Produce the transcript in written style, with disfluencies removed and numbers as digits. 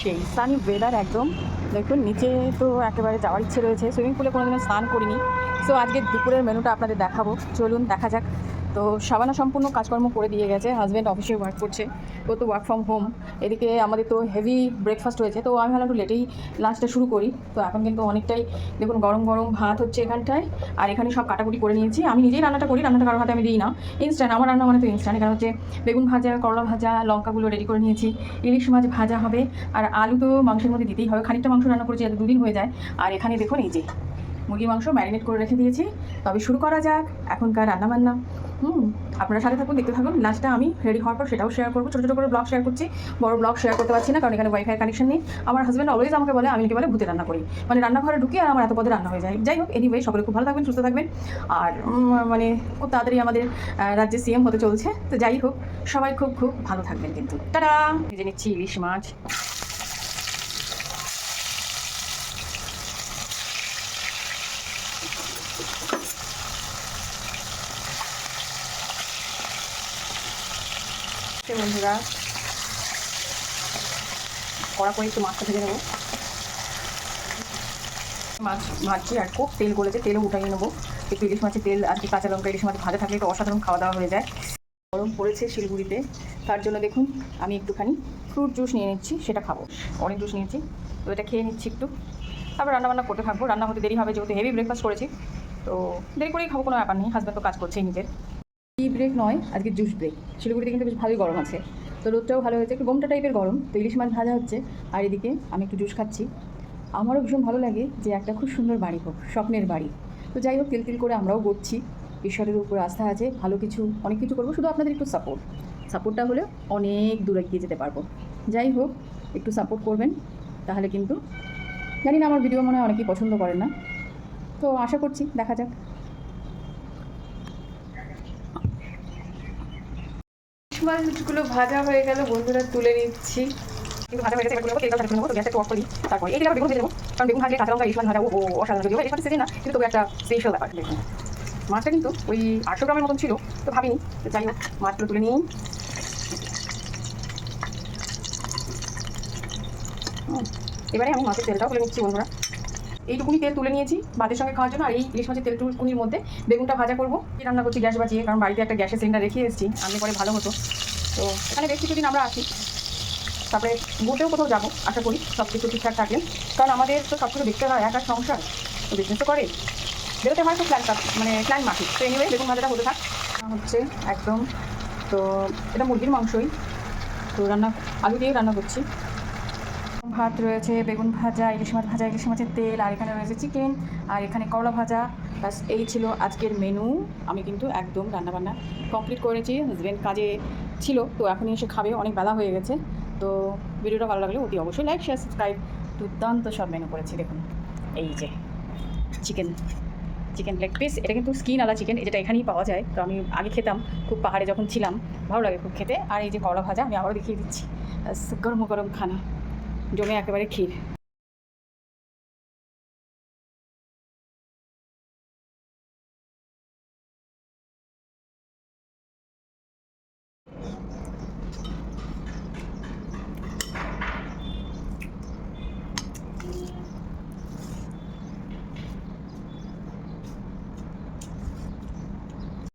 সেই সানি ওয়েদার একদম। দেখুন নিচে তো একেবারে যাওয়ার ইচ্ছে রয়েছে, সুইমিং পুলে কোনোদিনও স্নান করিনি। সো আজকে দুপুরের মেনুটা আপনাদের দেখাবো, চলুন দেখা যাক। তো সাবানা সম্পূর্ণ কাজকর্ম করে দিয়ে গেছে, হাজব্যান্ড অফিসে ওয়ার্ক করছে, ও তো ওয়ার্ক ফ্রম হোম। এদিকে আমাদের তো হেভি ব্রেকফাস্ট হয়েছে, তো আমি ভাবলাম একটু লেটেই লাঞ্চটা শুরু করি। তো এখন কিন্তু অনেকটাই দেখুন গরম গরম ভাত হচ্ছে এখানটায়, আর এখানে সব কাটাকুটি করে নিয়েছি। আমি নিজেই রান্নাটা করি, রান্নাটা কারোর হাতে আমি দিই না, ইনস্ট্যান্ট। আমার রান্না মানে তো ইনস্ট্যান্ট। এখানে হচ্ছে বেগুন ভাজা, করলা ভাজা, লঙ্কাগুলো রেডি করে নিয়েছি, ইলিশ মাছ ভাজা হবে, আর আলু তো মাংসের মধ্যে দিতেই হবে। খানিকটা মাংস রান্না করেছি, যাতে দুদিন হয়ে যায়। আর এখানে দেখুন এই যে মুরগি মাংস ম্যারিনেট করে রেখে দিয়েছি। তবে শুরু করা যাক এখনকার রান্নাবান্না। আপনারা সাথে থাকুন, দেখতে থাকুন। লাঞ্চটা আমি রেডি হওয়ার পর সেটাও শেয়ার করবো। ছোটো ছোটো করে ব্লগ শেয়ার করছি, বড় ব্লগ শেয়ার করতে পারছি না, কারণ এখানে ওয়াইফাই কানেকশন নেই। আমার হাজব্যান্ড অলওয়েজ আমাকে বলে আমি একেবারে ভূতে রান্না করি, মানে রান্নাঘরে ঢুকি আর আমার এত পদে রান্না হয়ে যায়। যাই হোক, এনিওয়ে সকলে খুব ভালো থাকবেন, সুস্থ থাকবেন। আর মানে খুব তাড়াতাড়ি আমাদের রাজ্যে সিএম হতে চলছে, তো যাই হোক সবাই খুব খুব ভালো থাকবেন কিন্তু। টাটা। ভেজে নিচ্ছি ইলিশ মাছ। বন্ধুরা কড়া করে একটু মাছটা ভেজে নেবো। মাছ ভাজছি আর খুব তেল গলেছে, তেলও উঠাইয়ে নেবো। একটু ইলিশ মাছের তেল আর কি কাঁচা লঙ্কা ইলিশ মাছ ভাজা থাকলে তো অসাধারণ খাওয়া দাওয়া হয়ে যায়। গরম পড়েছে শিলিগুড়িতে, তার জন্য দেখুন আমি একটুখানি ফ্রুট জুস নিয়ে নিচ্ছি, সেটা খাবো। অরেঞ্জ জুস নিয়েছি, তো এটা খেয়ে নিচ্ছি একটু, তারপর রান্নাবান্না করতে থাকবো। রান্না হতে দেরি হবে, যেহেতু হেভি ব্রেকফাস্ট করেছি, তো দেরি করেই খাবো, কোনো ব্যাপার নেই। হাজব্যান্ড তো কাজ করছেই নিজের। টি ব্রেক নয়, আজকে জুস ব্রেক। শিলিগুড়িতে কিন্তু বেশ ভালোই গরম আছে, তো রোদটাও ভালো হয়েছে, একটু গোমটা টাইপের গরম। তো ইলিশ মাছ ভাজা হচ্ছে, আর এদিকে আমি একটু জুস খাচ্ছি। আমারও ভীষণ ভালো লাগে যে একটা খুব সুন্দর বাড়ি হোক, স্বপ্নের বাড়ি। তো যাই হোক, তিল করে আমরাও গড়ছি, ঈশ্বরের উপর আস্থা আছে, ভালো কিছু অনেক কিছু করবো, শুধু আপনাদের একটু সাপোর্টটা হলে অনেক দূরে এগিয়ে যেতে পারবো। যাই হোক, একটু সাপোর্ট করবেন, তাহলে কিন্তু জানি না, আমার ভিডিও মনে হয় অনেকেই পছন্দ করেন না, তো আশা করছি দেখা যাক। মাছগুলো ভাজা হয়ে গেল বন্ধুরা, তুলে নিচ্ছি। কিন্তু ভাজা হয়ে গেছে, এবার তেলটা ভাজা নেবো, তো গ্যাসটা একটু অফ করি। তারপরে এই বেগুন ভেজে নেবো, কারণ বেগুন ভাজলে কাঁচা লঙ্কা ইলিশ মাছ ভাজা ও অসাধারণ। যদিও ইলিশ মাছের সিজন না, কিন্তু তবে একটা স্পেশাল ব্যাপার। দেখুন মাছটা কিন্তু ওই 800 গ্রামের মতন ছিল, তো ভাবিনি। তো যাই হোক, মাছগুলো তুলে নিই। এবারে আমি মাছের তেলটাও তুলে নিচ্ছি বন্ধুরা। এইটুকুনি তেল তুলে নিয়েছি ভাতের সঙ্গে খাওয়ার জন্য, আর এই ইলিশ মাছের তেলটুকুনির মধ্যে বেগুনটা ভাজা করবো। রান্না করছি গ্যাস বাঁচিয়ে, কারণ বাড়িতে একটা গ্যাসের সিলিন্ডার রেখে এসেছি, আনলে পরে ভালো হতো। তো এখানে বেশ কিছুদিন আমরা আছি, তারপরে ঘুরতেও কোথাও যাবো আশা করি, সব কিছু ঠিকঠাক থাকলে। কারণ আমাদের তো সব কিছু দেখতে হয়, একার সংসার, তো বিজনেস তো করে, বেরোতে হয়, তো প্ল্যান মাফিক। তো এনিওয়ে বেগুন ভাজাটা হতে থাক হচ্ছে একদম। তো এটা মুরগির মাংসই, তো আলু দিয়ে রান্না করছি। ভাত রয়েছে, বেগুন ভাজা, ইলিশ মাছ ভাজা, ইলিশ মাছের তেল, আর এখানে রয়েছে চিকেন, আর এখানে করলা ভাজা। ব্যাস এই ছিল আজকের মেনু। আমি কিন্তু একদম রান্নাবান্না কমপ্লিট করেছি, হাজব্যান্ড কাজে ছিল, তো এখনই এসে খাবে, অনেক বেলা হয়ে গেছে। তো ভিডিওটা ভালো লাগলে অতি অবশ্যই লাইক শেয়ার সাবস্ক্রাইব। দুর্দান্ত সব মেনু করেছি দেখুন। এই যে চিকেন লেগ পিস, এটা কিন্তু স্কিন আলা চিকেন, যেটা এখানেই পাওয়া যায়। তো আমি আগে খেতাম খুব, পাহাড়ে যখন ছিলাম, ভালো লাগে খুব খেতে। আর এই যে করলা ভাজা, আমি আবারও দেখিয়ে দিচ্ছি। গরম গরম খানা, জমে একেবারে ক্ষীর।